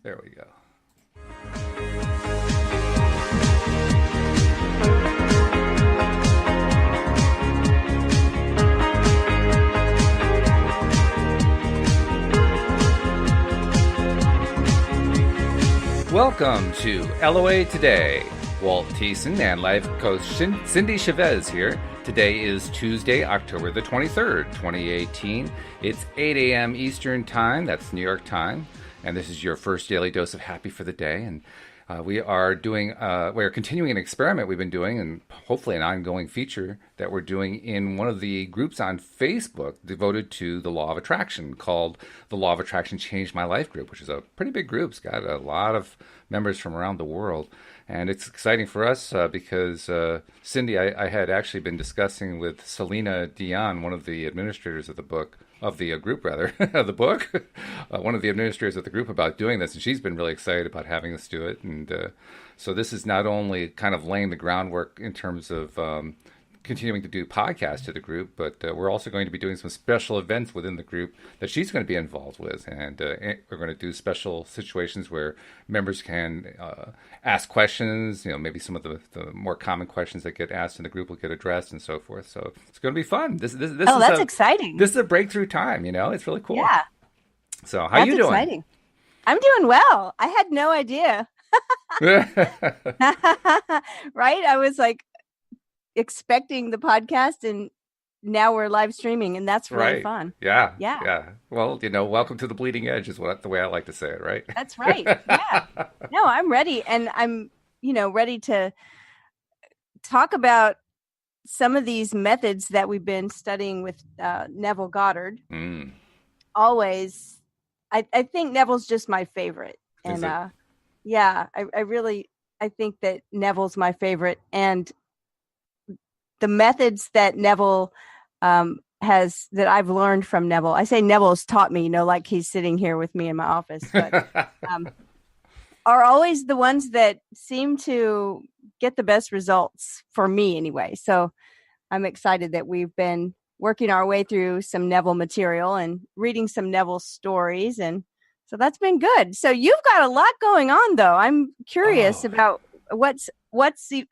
There we go. Welcome to LOA Today. Walt Thiessen and life coach Cindie Chavez here. Today is Tuesday, October the 23rd, 2018. It's 8 a.m. Eastern Time. That's New York time. And this is your first daily dose of happy for the day. And we're continuing an experiment we've been doing, and hopefully an ongoing feature that we're doing in one of the groups on Facebook devoted to the law of attraction, called the Law of Attraction Changed My Life group, which is a pretty big group. It's got a lot of members from around the world. And it's exciting for us because Cindie, I had actually been discussing with Selena Dion, one of the administrators of the book, of the group rather, of the book, one of the administrators of the group, about doing this, and she's been really excited about having us do it. And so this is not only kind of laying the groundwork in terms of continuing to do podcasts to the group, but we're also going to be doing some special events within the group that she's going to be involved with. And we're going to do special situations where members can ask questions, maybe some of the more common questions that get asked in the group will get addressed and so forth. So it's going to be fun. This that's exciting. This is a breakthrough time, it's really cool. Yeah. So how you doing? Exciting. I'm doing well. I had no idea. Right? I was like, expecting the podcast, and now we're live streaming, and that's really fun. Yeah. Well, welcome to the bleeding edge is the way I like to say it, right? That's right. Yeah. No, I'm ready, and I'm ready to talk about some of these methods that we've been studying with Neville Goddard. Always, I think Neville's just my favorite, and I think that Neville's my favorite, and the methods that Neville that I've learned from Neville. I say Neville's taught me, like he's sitting here with me in my office, but are always the ones that seem to get the best results for me anyway. So I'm excited that we've been working our way through some Neville material and reading some Neville stories. And so that's been good. So you've got a lot going on, though. I'm curious about what's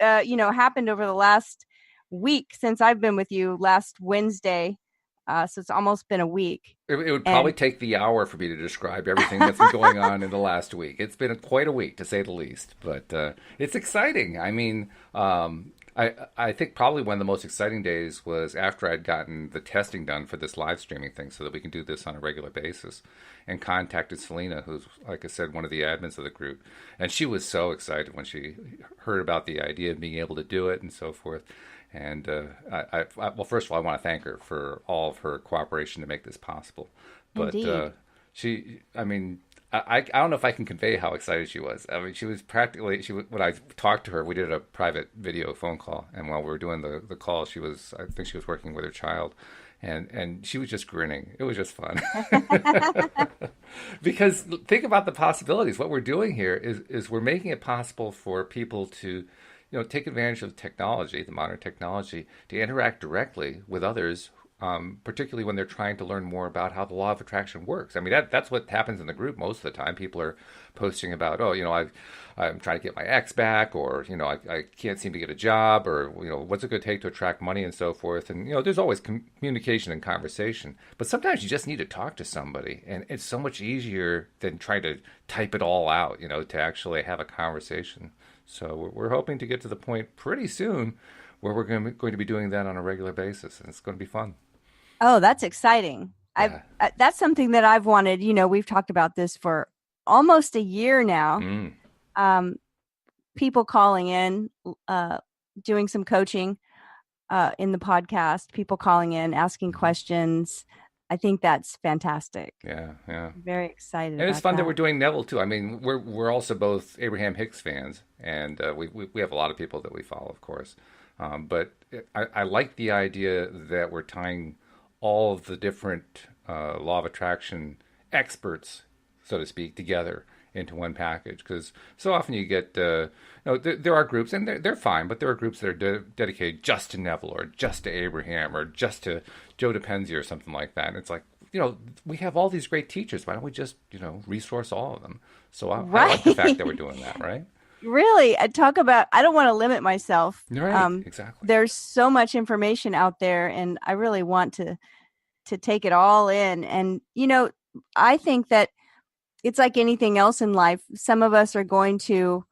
happened over the last week since I've been with you last Wednesday. So it's almost been a week. It would probably take the hour for me to describe everything that's been going on in the last week. It's been quite a week, to say the least, but it's exciting. I mean, I think probably one of the most exciting days was after I'd gotten the testing done for this live streaming thing so that we can do this on a regular basis, and contacted Selena, who's, like I said, one of the admins of the group. And she was so excited when she heard about the idea of being able to do it and so forth. And well, first of all, I want to thank her for all of her cooperation to make this possible. But I don't know if I can convey how excited she was. I mean, she was practically, when I talked to her, we did a private video phone call. And while we were doing the call, I think she was working with her child. And she was just grinning. It was just fun. Because think about the possibilities. What we're doing here is we're making it possible for people to take advantage of technology, the modern technology, to interact directly with others, particularly when they're trying to learn more about how the law of attraction works. I mean, that's what happens in the group most of the time. People are posting about, I'm trying to get my ex back, or, I can't seem to get a job, or, what's it going to take to attract money and so forth. And, there's always communication and conversation. But sometimes you just need to talk to somebody. And it's so much easier than trying to type it all out, to actually have a conversation. So we're hoping to get to the point pretty soon where we're going to be doing that on a regular basis, and it's going to be fun. Oh, that's exciting. Yeah. That's something that I've wanted. We've talked about this for almost a year now. People calling in, doing some coaching in the podcast, people calling in, asking questions. I think that's fantastic. Yeah. I'm very excited. And it's fun that we're doing Neville too. I mean, we're also both Abraham Hicks fans, and we have a lot of people that we follow, of course. But I like the idea that we're tying all of the different law of attraction experts, so to speak, together into one package. Because so often you get, there are groups, and they're fine, but there are groups that are dedicated just to Neville, or just to Abraham, or just to Joe Dispenza, or something like that. And it's like, we have all these great teachers. Why don't we just, resource all of them? So I like the Right. fact that we're doing that, right? Really, I talk about, I don't want to limit myself. Right, exactly. There's so much information out there, and I really want to take it all in. And, I think that it's like anything else in life. Some of us are going to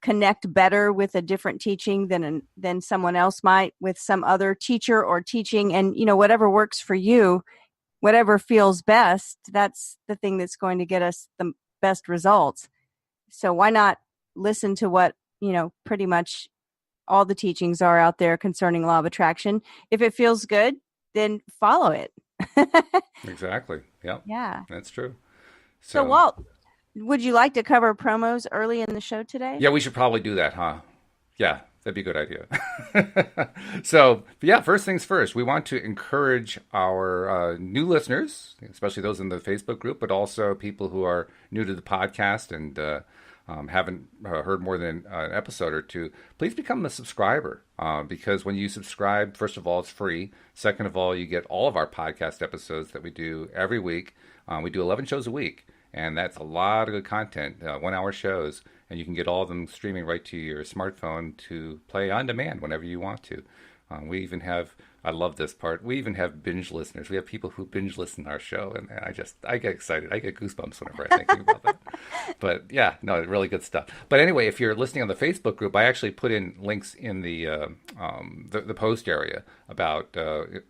connect better with a different teaching than someone else might with some other teacher or teaching. And, whatever works for you, whatever feels best, that's the thing that's going to get us the best results. So why not listen to what, pretty much all the teachings are out there concerning law of attraction? If it feels good, then follow it. Exactly. Yeah, Yeah. that's true. So Walt, would you like to cover promos early in the show today? Yeah, we should probably do that, huh? Yeah, that'd be a good idea. So, yeah, first things first, we want to encourage our new listeners, especially those in the Facebook group, but also people who are new to the podcast and haven't heard more than an episode or two. Please become a subscriber because when you subscribe, first of all, it's free. Second of all, you get all of our podcast episodes that we do every week. We do 11 shows a week. And that's a lot of good content, 1-hour shows, and you can get all of them streaming right to your smartphone to play on demand whenever you want to. We even have, I love this part, we even have binge listeners. We have people who binge listen to our show, and I get excited. I get goosebumps whenever I think about that. But yeah, no, really good stuff. But anyway, if you're listening on the Facebook group, I actually put in links in the post area about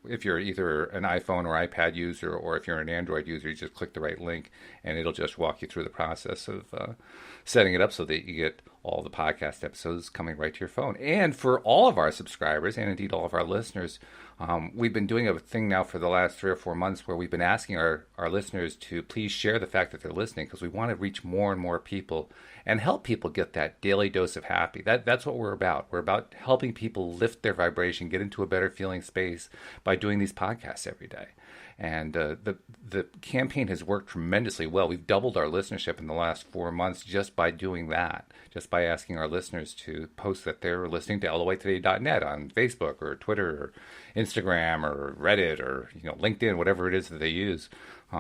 if you're either an iPhone or iPad user, or if you're an Android user, you just click the right link, and it'll just walk you through the process of setting it up so that you get all the podcast episodes coming right to your phone. And for all of our subscribers, and indeed all of our listeners, we've been doing a thing now for the last 3 or 4 months where we've been asking our listeners to please share the fact that they're listening, because we want to reach more and more people and help people get that daily dose of happy. That's what we're about. We're about helping people lift their vibration, get into a better feeling space by doing these podcasts every day. And the campaign has worked tremendously well. We've doubled our listenership in the last 4 months just by doing that, just by asking our listeners to post that they're listening to loatoday.net on Facebook or Twitter or Instagram or Reddit or LinkedIn, whatever it is that they use.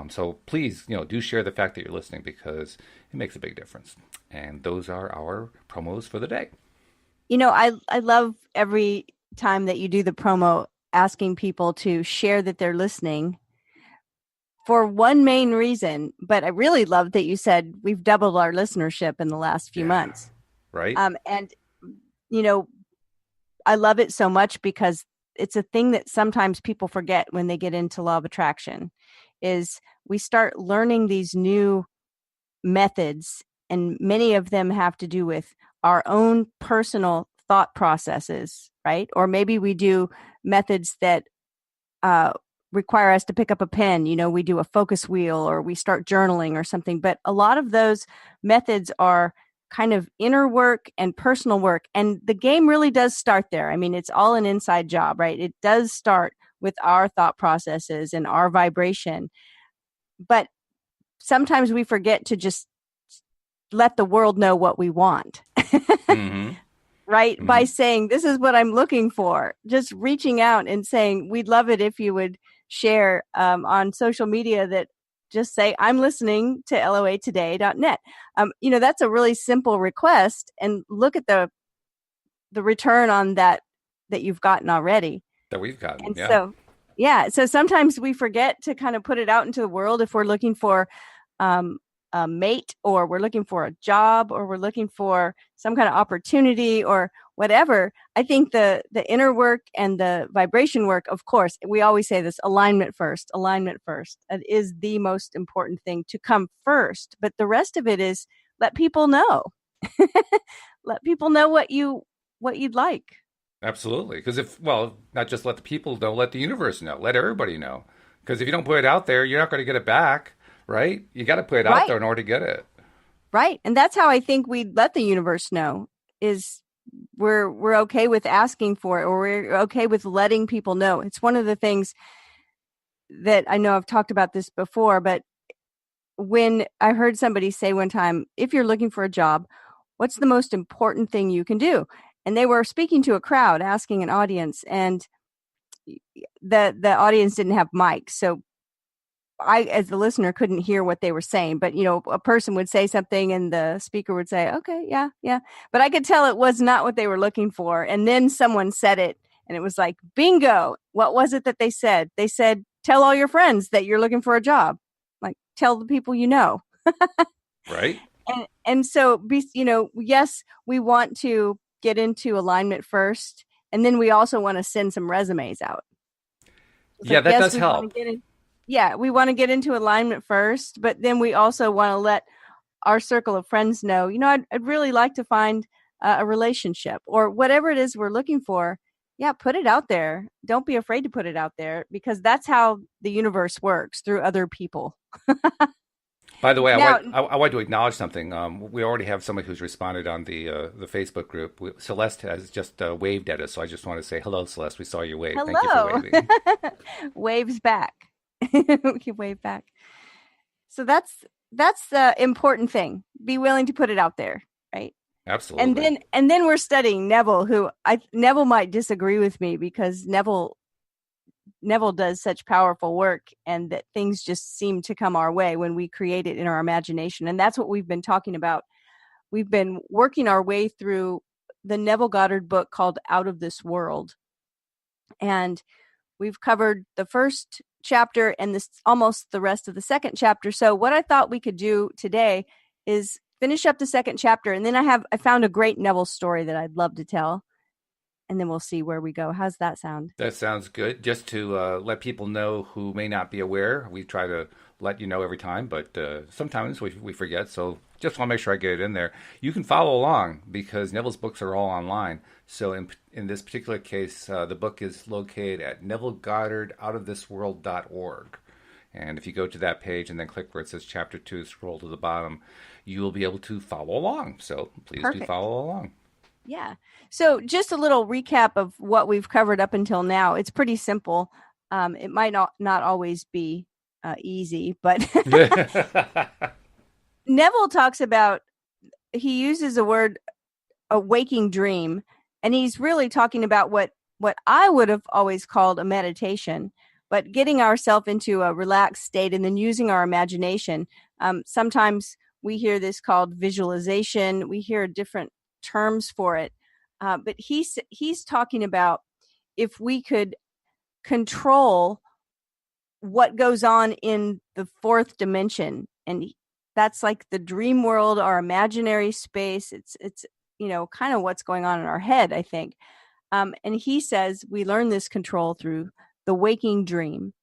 So please, do share the fact that you're listening, because it makes a big difference. And those are our promos for the day. I love every time that you do the promo asking people to share that they're listening for one main reason. But I really love that you said we've doubled our listenership in the last few months. Right. And, I love it so much because it's a thing that sometimes people forget when they get into law of attraction, is we start learning these new methods, and many of them have to do with our own personal thought processes, right? Or maybe we do methods that require us to pick up a pen. We do a focus wheel, or we start journaling or something. But a lot of those methods are kind of inner work and personal work. And the game really does start there. I mean, it's all an inside job, right? It does start with our thought processes and our vibration. But sometimes we forget to just let the world know what we want. Mm-hmm. Right? Mm-hmm. By saying, this is what I'm looking for. Just reaching out and saying, we'd love it if you would share on social media that just say, I'm listening to loatoday.net. That's a really simple request, and look at the return on that you've gotten already. That we've gotten. And yeah. So sometimes we forget to kind of put it out into the world if we're looking for a mate, or we're looking for a job, or we're looking for some kind of opportunity or whatever. I think the inner work and the vibration work, of course, we always say this, alignment first. It is the most important thing to come first. But the rest of it is let people know. Let people know what you'd like. Absolutely. Because not just let the people know, let the universe know, let everybody know. Because if you don't put it out there, you're not going to get it back. Right? You got to put it out there in order to get it. Right. And that's how I think we let the universe know, is we're okay with asking for it, or we're okay with letting people know. It's one of the things that I know I've talked about this before, but when I heard somebody say one time, if you're looking for a job, what's the most important thing you can do? And they were speaking to a crowd, asking an audience, and the audience didn't have mics. So I, as the listener, couldn't hear what they were saying, but a person would say something and the speaker would say, okay, yeah, yeah. But I could tell it was not what they were looking for. And then someone said it and it was like, bingo. What was it that they said? They said, tell all your friends that you're looking for a job. Like, tell the people you know. Right. And so, yes, we want to get into alignment first. And then we also want to send some resumes out. Yeah, that does help. We want to get into alignment first, but then we also want to let our circle of friends know, I'd really like to find a relationship or whatever it is we're looking for. Yeah, put it out there. Don't be afraid to put it out there because that's how the universe works, through other people. By the way, Now, I want to acknowledge something. We already have somebody who's responded on the Facebook group. Celeste has just waved at us, so I just want to say hello, Celeste. We saw you wave. hello. Thank you for waving. Waves back. We wave back. So that's the important thing. Be willing to put it out there, right? Absolutely. And then we're studying Neville, who Neville might disagree with me because Neville does such powerful work, and that things just seem to come our way when we create it in our imagination. And that's what we've been talking about. We've been working our way through the Neville Goddard book called Out of This World. And we've covered the first chapter and almost the rest of the second chapter. So what I thought we could do today is finish up the second chapter. And then I found a great Neville story that I'd love to tell. And then we'll see where we go. How's that sound? That sounds good. Just to let people know who may not be aware, we try to let you know every time, but sometimes we forget. So just want to make sure I get it in there. You can follow along because Neville's books are all online. So in this particular case, the book is located at nevillegoddardoutofthisworld.org. And if you go to that page and then click where it says Chapter 2, scroll to the bottom, you will be able to follow along. So please do follow along. Yeah. So just a little recap of what we've covered up until now. It's pretty simple. It might not always be easy, but Neville talks about, he uses the word a waking dream, and he's really talking about what I would have always called a meditation, but getting ourselves into a relaxed state and then using our imagination. Sometimes we hear this called visualization. We hear different terms for it. But he's talking about if we could control what goes on in the fourth dimension, and that's like the dream world, our imaginary space. It's kind of what's going on in our head, I think. And he says we learn this control through the waking dream,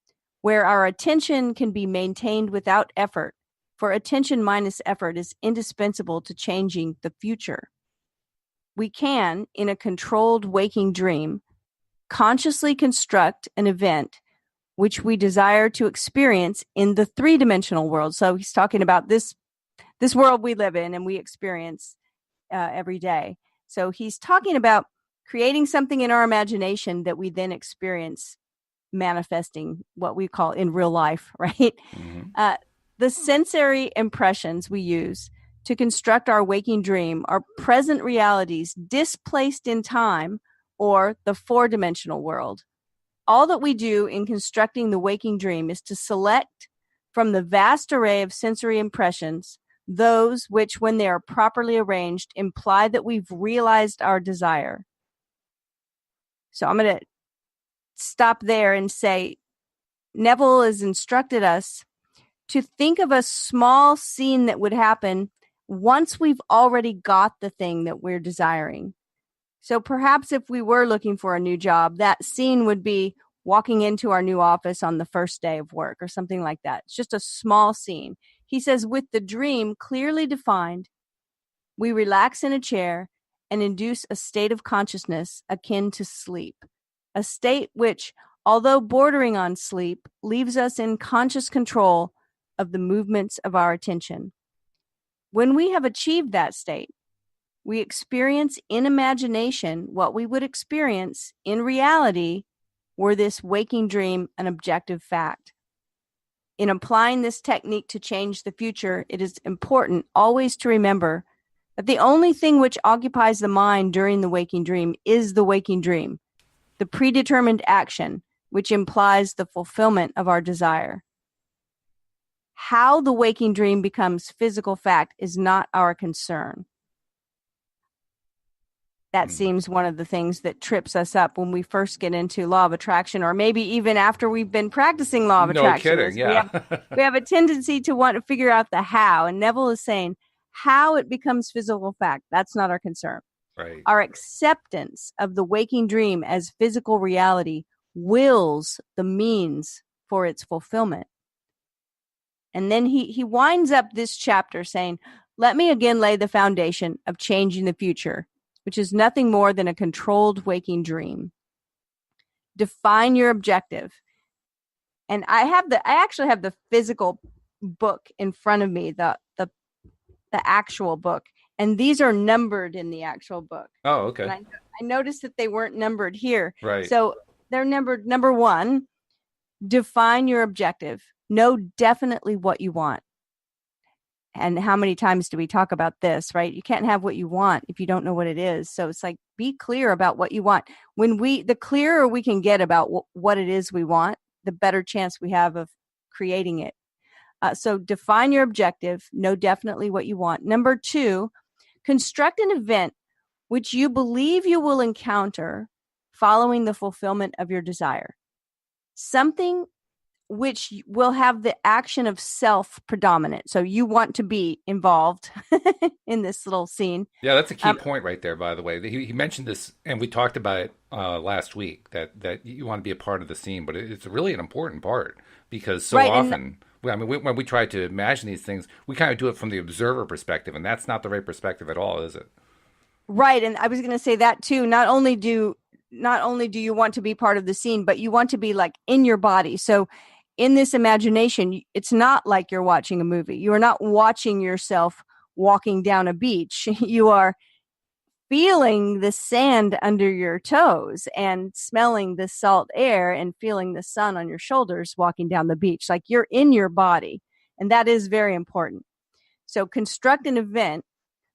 where our attention can be maintained without effort, for attention minus effort is indispensable to changing the future. We can, in a controlled waking dream, consciously construct an event which we desire to experience in the three-dimensional world. So he's talking about this world we live in and we experience every day. So he's talking about creating something in our imagination that we then experience manifesting, what we call in real life, right? Mm-hmm. The sensory impressions we use to construct our waking dream are present realities displaced in time or the four-dimensional world. All that we do in constructing the waking dream is to select from the vast array of sensory impressions those which, when they are properly arranged, imply that we've realized our desire. So I'm going to stop there and say Neville has instructed us to think of a small scene that would happen once we've already got the thing that we're desiring. So perhaps if we were looking for a new job, that scene would be walking into our new office on the first day of work or something like that. It's just a small scene. He says, with the dream clearly defined, we relax in a chair and induce a state of consciousness akin to sleep, a state which, although bordering on sleep, leaves us in conscious control of the movements of our attention. When we have achieved that state, we experience in imagination what we would experience in reality were this waking dream an objective fact. In applying this technique to change the future, it is important always to remember that the only thing which occupies the mind during the waking dream is the waking dream, the predetermined action which implies the fulfillment of our desire. How the waking dream becomes physical fact is not our concern. That seems one of the things that trips us up when we first get into law of attraction, or maybe even after we've been practicing law of attraction. No kidding, yeah. We have a tendency to want to figure out the how. And Neville is saying how it becomes physical fact. That's not our concern. Right. Our acceptance of the waking dream as physical reality wills the means for its fulfillment. And then he winds up this chapter saying, let me again lay the foundation of changing the future, which is nothing more than a controlled waking dream. Define your objective. And I actually have the physical book in front of me, the actual book. And these are numbered in the actual book. Oh, okay. And I noticed that they weren't numbered here. Right. So they're numbered. Number 1, define your objective. Know definitely what you want. And how many times do we talk about this, right? You can't have what you want if you don't know what it is. So it's like, be clear about what you want. The clearer we can get about what it is we want, the better chance we have of creating it. So define your objective. Know definitely what you want. Number 2, construct an event which you believe you will encounter following the fulfillment of your desire. Something which will have the action of self predominant. So you want to be involved in this little scene. Yeah, that's a key point right there, by the way. He mentioned this, and we talked about it last week, that you want to be a part of the scene, but it's really an important part because so often, when we try to imagine these things, we kind of do it from the observer perspective, and that's not the right perspective at all, is it? Right, and I was going to say that too. Not only do you want to be part of the scene, but you want to be like in your body. So in this imagination, it's not like you're watching a movie. You are not watching yourself walking down a beach. You are feeling the sand under your toes and smelling the salt air and feeling the sun on your shoulders walking down the beach. Like you're in your body. And that is very important. So construct an event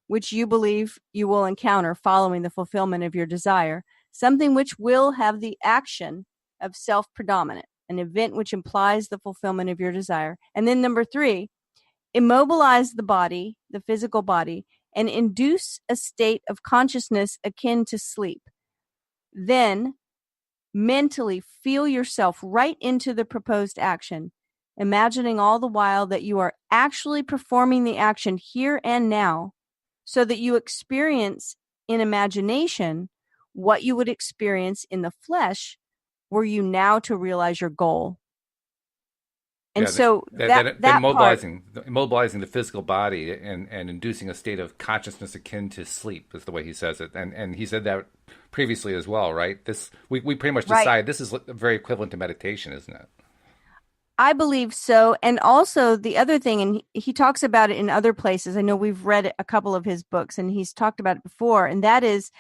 which you believe you will encounter following the fulfillment of your desire, something which will have the action of self-predominant, an event which implies the fulfillment of your desire. And then number 3, immobilize the body, the physical body, and induce a state of consciousness akin to sleep. Then mentally feel yourself right into the proposed action, imagining all the while that you are actually performing the action here and now, so that you experience in imagination what you would experience in the flesh were you now to realize your goal. And so immobilizing the physical body and inducing a state of consciousness akin to sleep is the way he says it. And he said that previously as well, right? We pretty much decide this is very equivalent to meditation, isn't it? I believe so. And also the other thing, and he talks about it in other places. I know we've read a couple of his books and he's talked about it before. And that is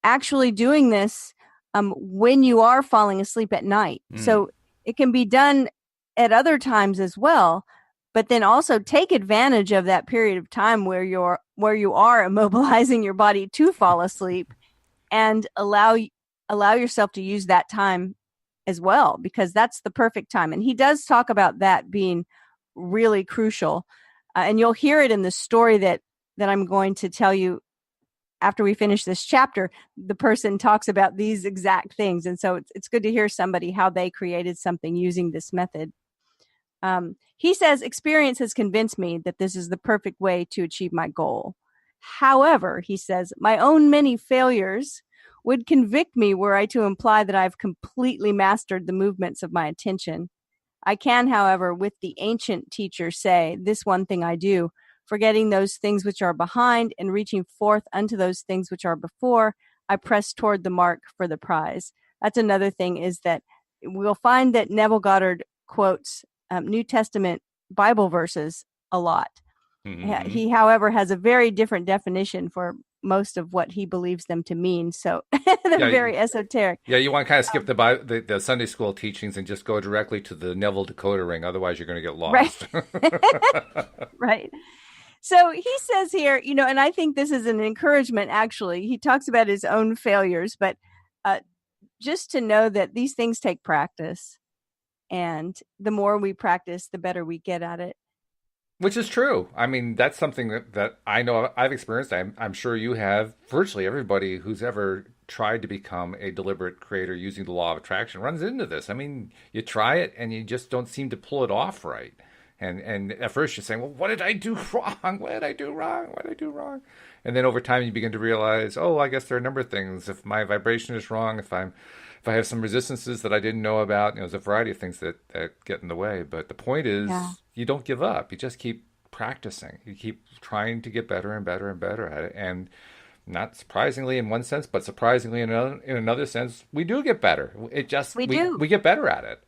actually doing this when you are falling asleep at night. So it can be done at other times as well, but then also take advantage of that period of time where you are immobilizing your body to fall asleep, and allow yourself to use that time as well, because that's the perfect time. And he does talk about that being really crucial. And you'll hear it in the story that I'm going to tell you after we finish this chapter. The person talks about these exact things. And so it's good to hear somebody how they created something using this method. He says, experience has convinced me that this is the perfect way to achieve my goal. However, he says, my own many failures would convict me were I to imply that I've completely mastered the movements of my attention. I can, however, with the ancient teacher say, this one thing I do, forgetting those things which are behind and reaching forth unto those things which are before, I press toward the mark for the prize. That's another thing, is that we'll find that Neville Goddard quotes New Testament Bible verses a lot. Mm-hmm. He, however, has a very different definition for most of what he believes them to mean. So they're very esoteric. Yeah, you want to kind of skip the Sunday school teachings and just go directly to the Neville decoder ring. Otherwise, you're going to get lost. Right. Right. So he says here, and I think this is an encouragement, actually. He talks about his own failures, but just to know that these things take practice. And the more we practice, the better we get at it. Which is true. I mean, that's something that I know I've experienced. I'm sure you have. Virtually everybody who's ever tried to become a deliberate creator using the law of attraction runs into this. I mean, you try it and you just don't seem to pull it off right. And at first you're saying, well, what did I do wrong? What did I do wrong? What did I do wrong? And then over time you begin to realize, oh, I guess there are a number of things. If my vibration is wrong, if I have some resistances that I didn't know about, there's a variety of things that get in the way. But the point is, you don't give up. You just keep practicing. You keep trying to get better and better and better at it. And not surprisingly in one sense, but surprisingly in another sense, we do get better. We get better at it.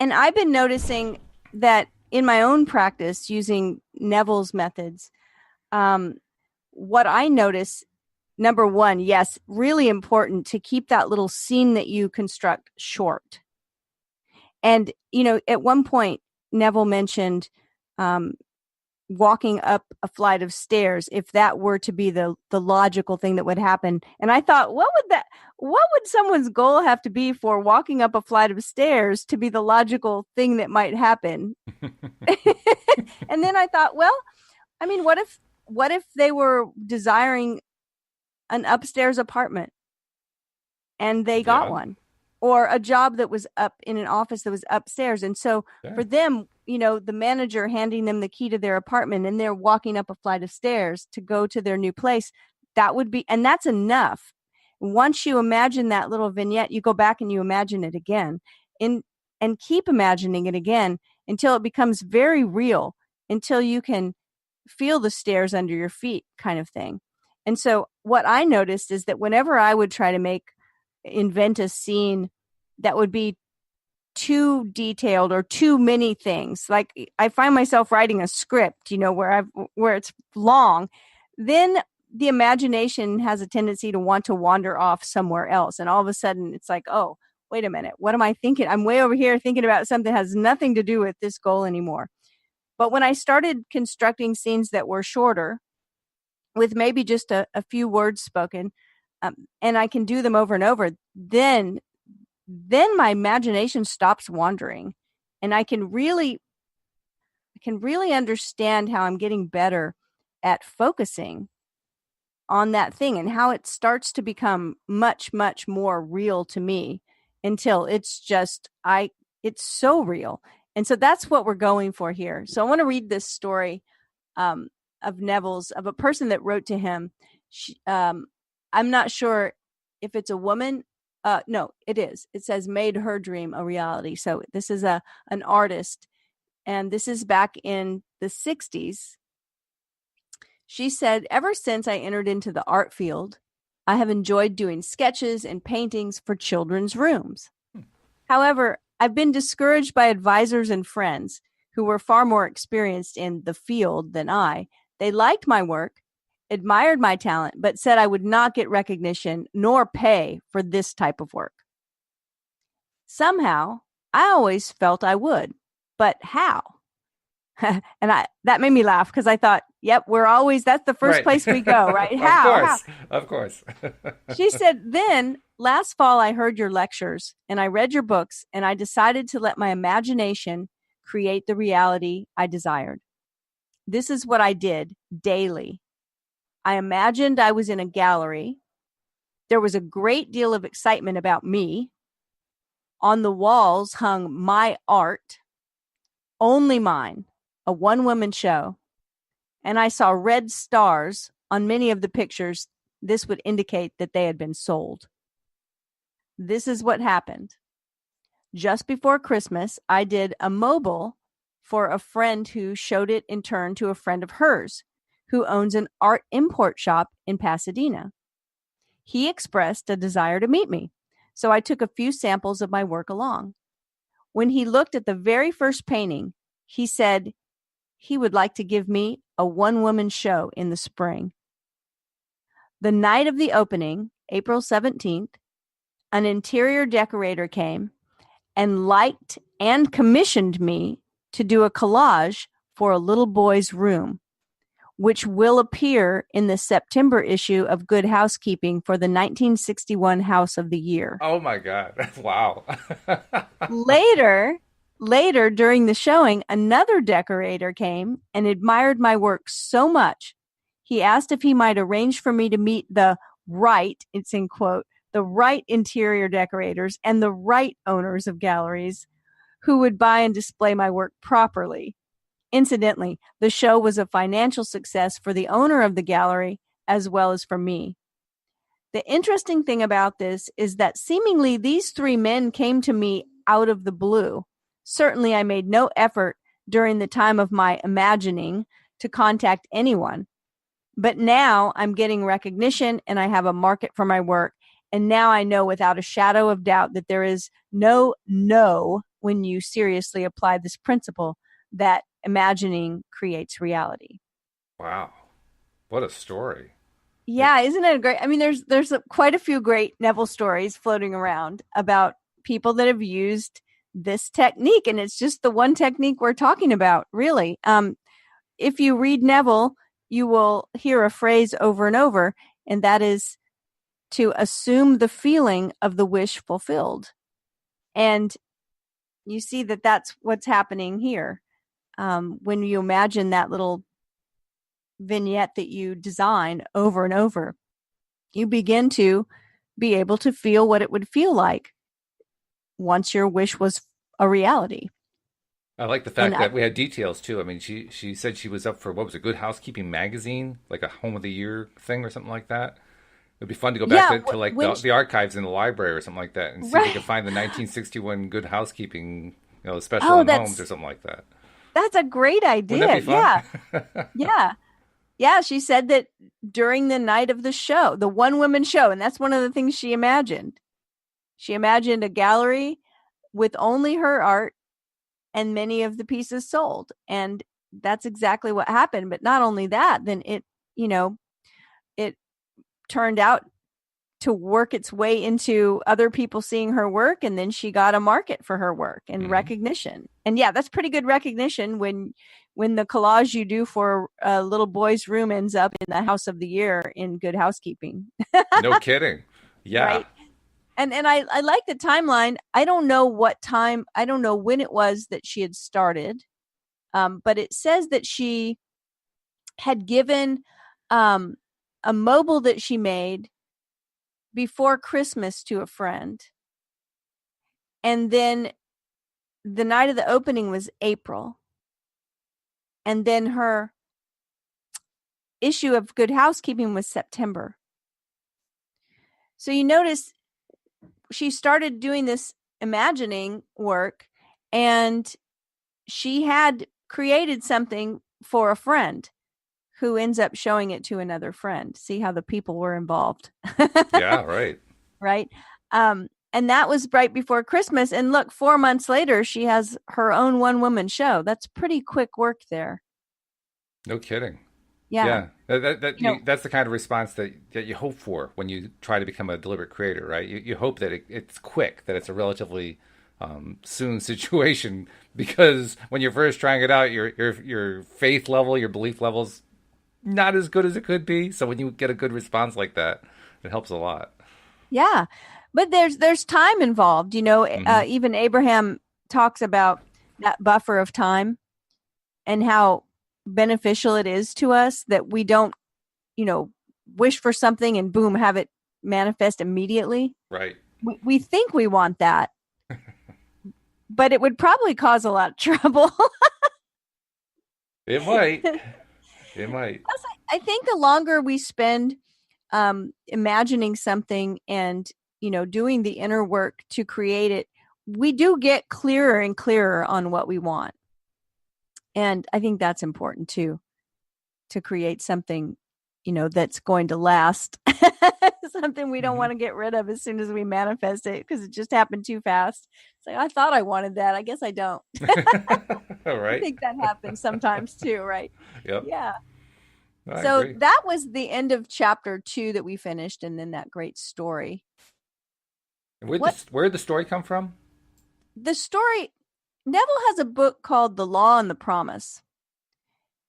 And I've been noticing that in my own practice using Neville's methods, what I notice, number one, yes, really important to keep that little scene that you construct short. And, at one point, Neville mentioned walking up a flight of stairs, if that were to be the logical thing that would happen. And I thought, what would someone's goal have to be for walking up a flight of stairs to be the logical thing that might happen? And then I thought, well, I mean, what if they were desiring an upstairs apartment and they got one, or a job that was up in an office that was upstairs? And so for them, the manager handing them the key to their apartment and they're walking up a flight of stairs to go to their new place, and that's enough. Once you imagine that little vignette, you go back and you imagine it again and keep imagining it again until it becomes very real, until you can feel the stairs under your feet kind of thing. And so what I noticed is that whenever I would try to invent a scene that would be too detailed or too many things, like I find myself writing a script, where it's long, then the imagination has a tendency to want to wander off somewhere else. And all of a sudden it's like, oh, wait a minute, what am I thinking? I'm way over here thinking about something that has nothing to do with this goal anymore. But when I started constructing scenes that were shorter, with maybe just a few words spoken, and I can do them over and over, then my imagination stops wandering, and I can really understand how I'm getting better at focusing on that thing and how it starts to become much, much more real to me until it's so real. And so that's what we're going for here. So I want to read this story of Neville's, of a person that wrote to him. I'm not sure if it's a woman. No, it is. It says made her dream a reality. So this is an artist, and this is back in the 60s. She said, ever since I entered into the art field, I have enjoyed doing sketches and paintings for children's rooms. However, I've been discouraged by advisors and friends who were far more experienced in the field than I. They liked my work, admired my talent, but said I would not get recognition nor pay for this type of work. Somehow, I always felt I would, but how? And that made me laugh because I thought, yep, that's the first place we go, right? How? Of course. She said, then last fall, I heard your lectures and I read your books, and I decided to let my imagination create the reality I desired. This is what I did daily. I imagined I was in a gallery. There was a great deal of excitement about me. On the walls hung my art, only mine, a one-woman show. And I saw red stars on many of the pictures. This would indicate that they had been sold. This is what happened. Just before Christmas, I did a mobile for a friend who showed it in turn to a friend of hers who owns an art import shop in Pasadena. He expressed a desire to meet me, so I took a few samples of my work along. When he looked at the very first painting, he said he would like to give me a one-woman show in the spring. The night of the opening, April 17th, an interior decorator came and liked and commissioned me to do a collage for a little boy's room. which will appear in the September issue of Good Housekeeping for the 1961 House of the Year. Oh my God. Wow. Later, later during the showing, another decorator came and admired my work so much. He asked if he might arrange for me to meet the right, it's in quote, the right interior decorators and the right owners of galleries who would buy and display my work properly. Incidentally, the show was a financial success for the owner of the gallery as well as for me. The interesting thing about this is that seemingly these three men came to me out of the blue. Certainly, I made no effort during the time of my imagining to contact anyone. But now I'm getting recognition and I have a market for my work. And now I know without a shadow of doubt that there is no when you seriously apply this principle that imagining creates reality. Wow. What a story. Yeah, isn't it great? I mean, there's quite a few great Neville stories floating around about people that have used this technique, and it's just the one technique we're talking about, really. If you read Neville, you will hear a phrase over and over, and that is to assume the feeling of the wish fulfilled. And you see that that's what's happening here. When you imagine that little vignette that you design over and over, you begin to be able to feel what it would feel like once your wish was a reality. I like the fact that we had details too. I mean, she said she was up for, what was it, Good Housekeeping magazine, like a Home of the Year thing or something like that. It'd be fun to go back to like the archives in the library or something like that and see if we can find the 1961 Good Housekeeping, special on homes or something like that. That's a great idea. Wouldn't that be fun? Yeah. Yeah, she said that during the night of the show, the one-woman show, and that's one of the things she imagined. She imagined a gallery with only her art and many of the pieces sold. And that's exactly what happened. But not only that, then it turned out to work its way into other people seeing her work. And then she got a market for her work and recognition. And yeah, that's pretty good recognition when the collage you do for a little boy's room ends up in the House of the Year in Good Housekeeping. No kidding. Yeah. Right? And I like the timeline. I don't know when it was that she had started, but it says that she had given a mobile that she made before Christmas to a friend. And then the night of the opening was April. And then her issue of Good Housekeeping was September. So you notice she started doing this imagining work, and she had created something for a friend who ends up showing it to another friend. See how the people were involved. Yeah, right. Right. And that was right before Christmas. And look, 4 months later, she has her own one-woman show. That's pretty quick work there. No kidding. Yeah. That's the kind of response that you hope for when you try to become a deliberate creator, right? You hope that it's quick, that it's a relatively soon situation, because when you're first trying it out, your faith level, your belief level's not as good as it could be. So when you get a good response like that, it helps a lot. Yeah. But there's time involved, even Abraham talks about that buffer of time and how beneficial it is to us that we don't, wish for something and boom, have it manifest immediately. Right. We think we want that, but it would probably cause a lot of trouble. It might. It might. I think the longer we spend imagining something and, doing the inner work to create it, we do get clearer and clearer on what we want. And I think that's important too, to create something, that's going to last, something we don't want to get rid of as soon as we manifest it, because it just happened too fast. It's like, I thought I wanted that. I guess I don't. All right. I think that happens sometimes too, right? Yep. Yeah. I So agree. that was the end of chapter 2 that we finished, and then that great story. Where did the story come from? The story, Neville has a book called The Law and the Promise.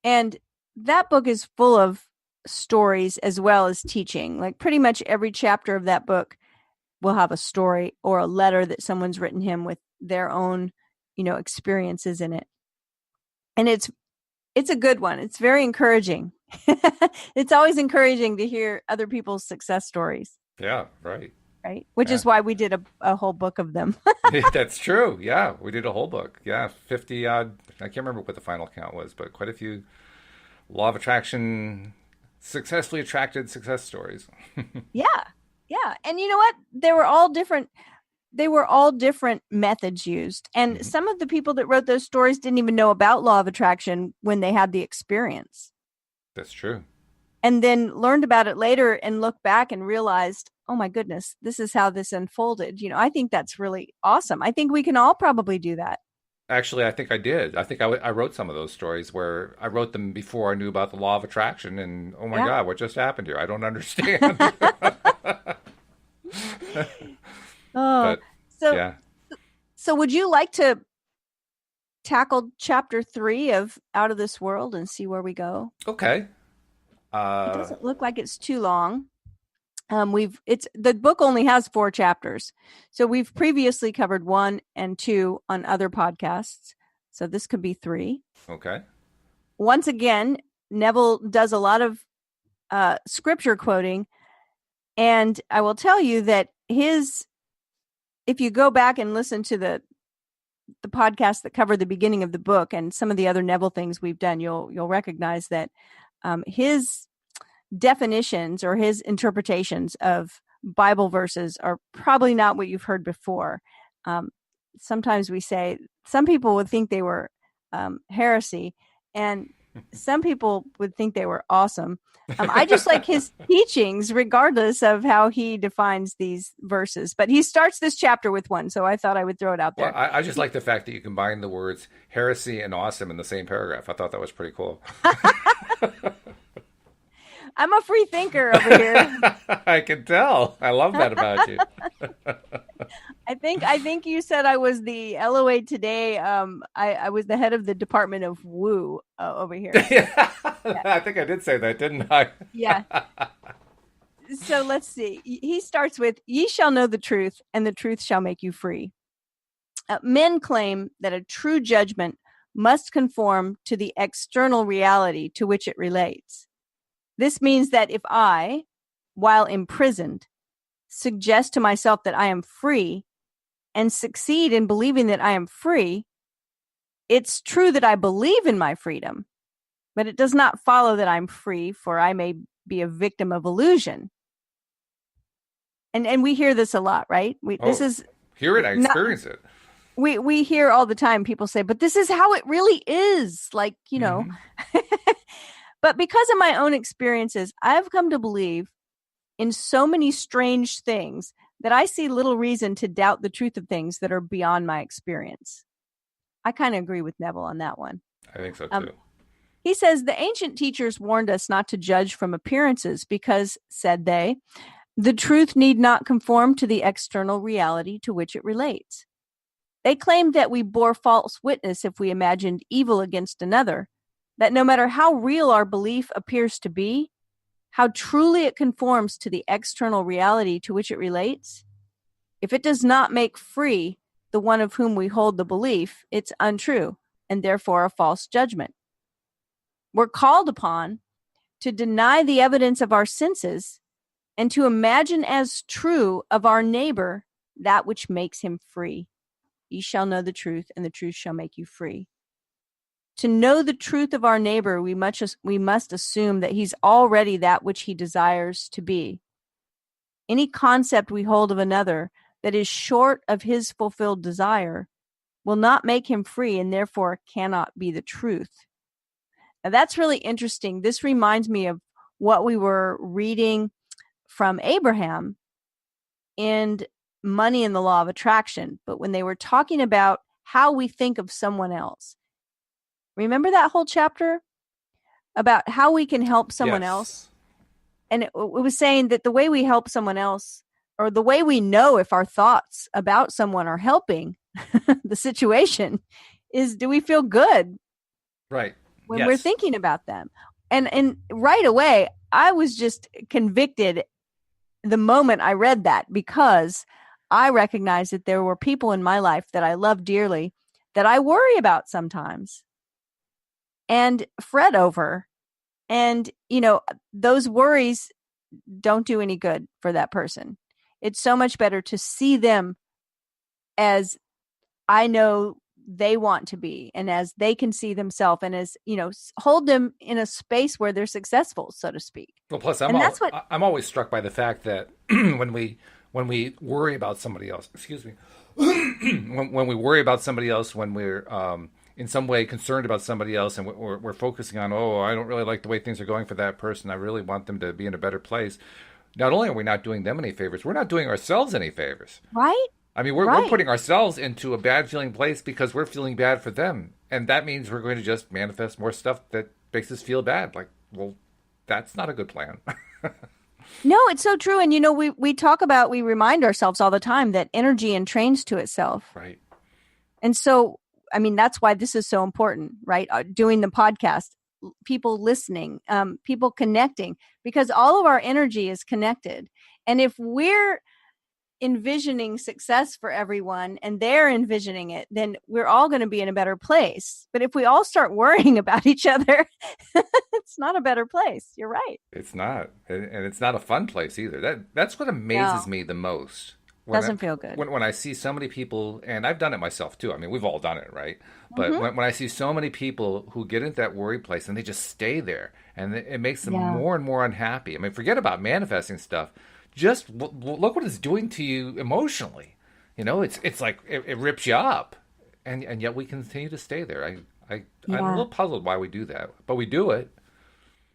And that book is full of stories as well as teaching. Like pretty much every chapter of that book will have a story or a letter that someone's written him with their own, experiences in it. And it's a good one. It's very encouraging. It's always encouraging to hear other people's success stories. Yeah, right. Right. Which is why we did a whole book of them. That's true. Yeah, we did a whole book. Yeah, 50 odd. I can't remember what the final count was, but quite a few law of attraction, successfully attracted success stories. Yeah. Yeah. And you know what? They were all different methods used. And some of the people that wrote those stories didn't even know about law of attraction when they had the experience. That's true. And then learned about it later and looked back and realized, oh my goodness, this is how this unfolded. I think that's really awesome. I think we can all probably do that. Actually, I think I did. I think I wrote some of those stories where I wrote them before I knew about the law of attraction. And oh my God, what just happened here? I don't understand. So would you like to tackle chapter 3 of Out of This World and see where we go? Okay. It doesn't look like it's too long. The book only has 4 chapters. So we've previously covered 1 and 2 on other podcasts. So this could be 3. Okay. Once again, Neville does a lot of scripture quoting. And I will tell you that if you go back and listen to the podcast that covered the beginning of the book and some of the other Neville things we've done, you'll recognize that his definitions or his interpretations of Bible verses are probably not what you've heard before. Sometimes we say some people would think they were heresy, and some people would think they were awesome. I just like his teachings, regardless of how he defines these verses. But he starts this chapter with 1, so I thought I would throw it out there. Well, I just like the fact that you combine the words heresy and awesome in the same paragraph. I thought that was pretty cool. I'm a free thinker over here. I can tell. I love that about you. I think you said I was the LOA today. I was the head of the Department of Woo over here. Yeah. I think I did say that, didn't I? Yeah. So let's see. He starts with, "Ye shall know the truth, and the truth shall make you free." Men claim that a true judgment must conform to the external reality to which it relates. This means that if I, while imprisoned, suggest to myself that I am free and succeed in believing that I am free, it's true that I believe in my freedom, but it does not follow that I'm free, for I may be a victim of illusion. And we hear this a lot, right? Hear it, I experience it. We hear all the time people say, but this is how it really is. Like, But because of my own experiences, I've come to believe in so many strange things that I see little reason to doubt the truth of things that are beyond my experience. I kind of agree with Neville on that one. I think so too. He says, the ancient teachers warned us not to judge from appearances because, said they, the truth need not conform to the external reality to which it relates. They claimed that we bore false witness if we imagined evil against another, that no matter how real our belief appears to be, how truly it conforms to the external reality to which it relates, if it does not make free the one of whom we hold the belief, it's untrue and therefore a false judgment. We're called upon to deny the evidence of our senses and to imagine as true of our neighbor that which makes him free. Ye shall know the truth, and the truth shall make you free. To know the truth of our neighbor, we must assume that he's already that which he desires to be. Any concept we hold of another that is short of his fulfilled desire will not make him free and therefore cannot be the truth. Now, that's really interesting. This reminds me of what we were reading from Abraham in Money and the Law of Attraction, but when they were talking about how we think of someone else. Remember that whole chapter about how we can help someone else? And it was saying that the way we help someone else, or the way we know if our thoughts about someone are helping the situation, is do we feel good? Right. When we're thinking about them? And right away, I was just convicted the moment I read that, because I recognized that there were people in my life that I love dearly that I worry about sometimes and fret over. And, those worries don't do any good for that person. It's so much better to see them as I know they want to be, and as they can see themselves, and as, hold them in a space where they're successful, so to speak. Well, plus And that's what, I'm always struck by the fact that when we worry about somebody else, excuse me, when we worry about somebody else, when we're in some way concerned about somebody else, and we're focusing on, oh, I don't really like the way things are going for that person, I really want them to be in a better place. Not only are we not doing them any favors, we're not doing ourselves any favors. right? I mean, we're putting ourselves into a bad feeling place because we're feeling bad for them. And that means we're going to just manifest more stuff that makes us feel bad. Like, well, that's not a good plan. No, it's so true. And, we remind ourselves all the time that energy entrains to itself. Right. And so, I mean, that's why this is so important, right? Doing the podcast, people listening, people connecting, because all of our energy is connected. And if we're envisioning success for everyone and they're envisioning it, then we're all going to be in a better place. But if we all start worrying about each other, it's not a better place. You're right. It's not. And it's not a fun place either. That's what amazes me the most. Doesn't feel good. When I see so many people, and I've done it myself too. I mean, we've all done it, right? But when I see so many people who get into that worry place and they just stay there, and it makes them more and more unhappy. I mean, forget about manifesting stuff. Just look what it's doing to you emotionally. It's like it rips you up, and yet we continue to stay there. I'm a little puzzled why we do that, but we do it.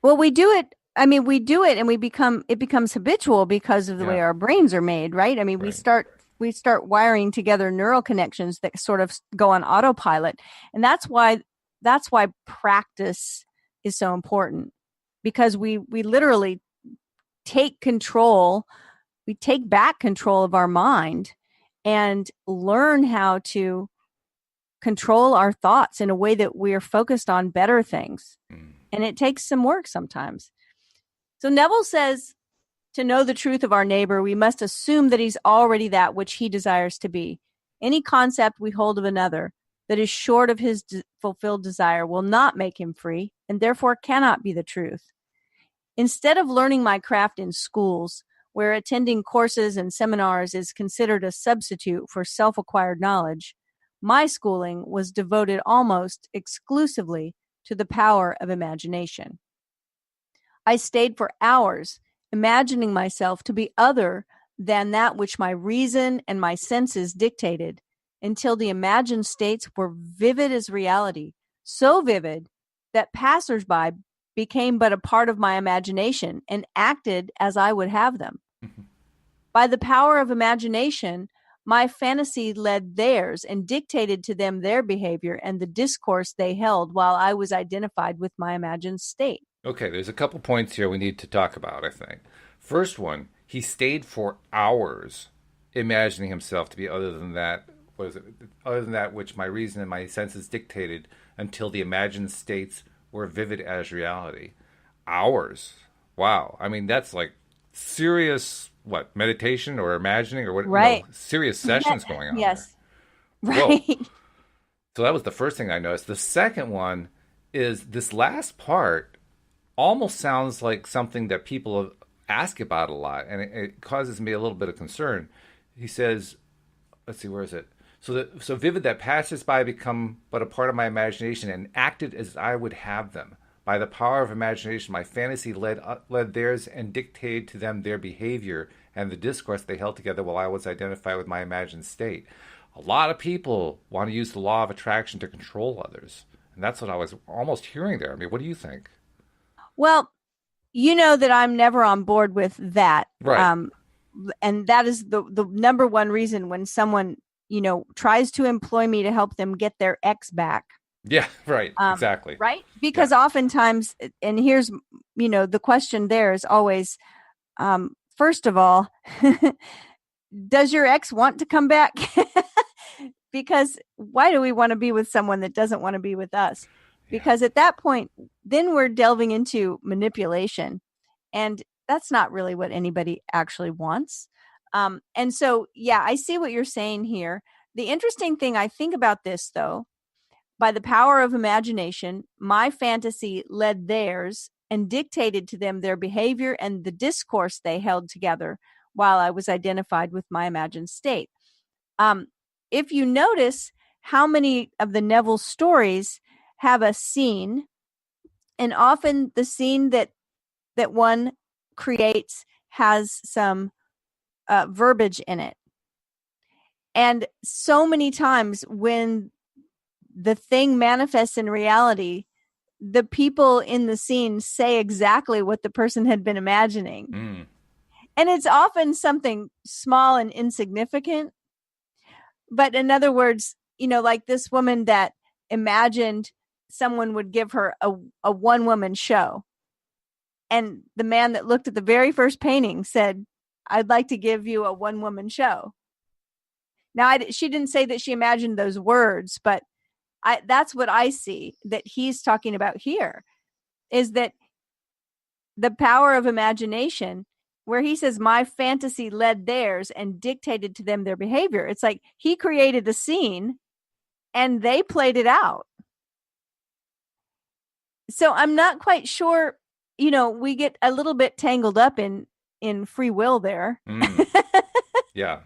Well, we do it. I mean, we do it, and it becomes habitual because of the way our brains are made, right? I mean, we start wiring together neural connections that sort of go on autopilot, and that's why practice is so important, because we literally take back control of our mind and learn how to control our thoughts in a way that we are focused on better things. And it takes some work sometimes. So Neville says, to know the truth of our neighbor, we must assume that he's already that which he desires to be. Any concept we hold of another that is short of his fulfilled desire will not make him free, and therefore cannot be the truth. Instead of learning my craft in schools, where attending courses and seminars is considered a substitute for self-acquired knowledge, my schooling was devoted almost exclusively to the power of imagination. I stayed for hours imagining myself to be other than that which my reason and my senses dictated, until the imagined states were vivid as reality, so vivid that passers-by became but a part of my imagination and acted as I would have them. By the power of imagination, my fantasy led theirs and dictated to them their behavior and the discourse they held, while I was identified with my imagined state. Okay, there's a couple points here we need to talk about, I think. First one, he stayed for hours imagining himself to be other than that which my reason and my senses dictated, until the imagined states were vivid as reality. Hours. Wow. I mean, that's like serious, meditation or imagining or what? Right. Serious sessions going on. Yes. There. Right. Whoa. So that was the first thing I noticed. The second one is this last part almost sounds like something that people ask about a lot, and it causes me a little bit of concern. He says, let's see, where is it? So vivid that passers-by become but a part of my imagination and acted as I would have them. By the power of imagination, my fantasy led theirs and dictated to them their behavior and the discourse they held together, while I was identified with my imagined state. A lot of people want to use the law of attraction to control others. And that's what I was almost hearing there. I mean, what do you think? Well, you know that I'm never on board with that. Right. And that is the number one reason when someone, tries to employ me to help them get their ex back. Yeah, right. Exactly. Right? Because oftentimes, and here's, the question there is always, first of all, does your ex want to come back? Because why do we want to be with someone that doesn't want to be with us? because at that point, then we're delving into manipulation, and that's not really what anybody actually wants. And so, yeah, I see what you're saying here. The interesting thing I think about this, though, by the power of imagination, my fantasy led theirs and dictated to them their behavior and the discourse they held together while I was identified with my imagined state. If you notice how many of the Neville stories have a scene, and often the scene that one creates has some verbiage in it. And so many times when the thing manifests in reality, the people in the scene say exactly what the person had been imagining. Mm. And it's often something small and insignificant. But in other words, like this woman that imagined someone would give her a one-woman show. And the man that looked at the very first painting said, "I'd like to give you a one-woman show." Now, she didn't say that she imagined those words, but that's what I see that he's talking about here, is that the power of imagination, where he says, my fantasy led theirs and dictated to them their behavior. It's like he created a scene and they played it out. So I'm not quite sure, we get a little bit tangled up in free will there. Yeah.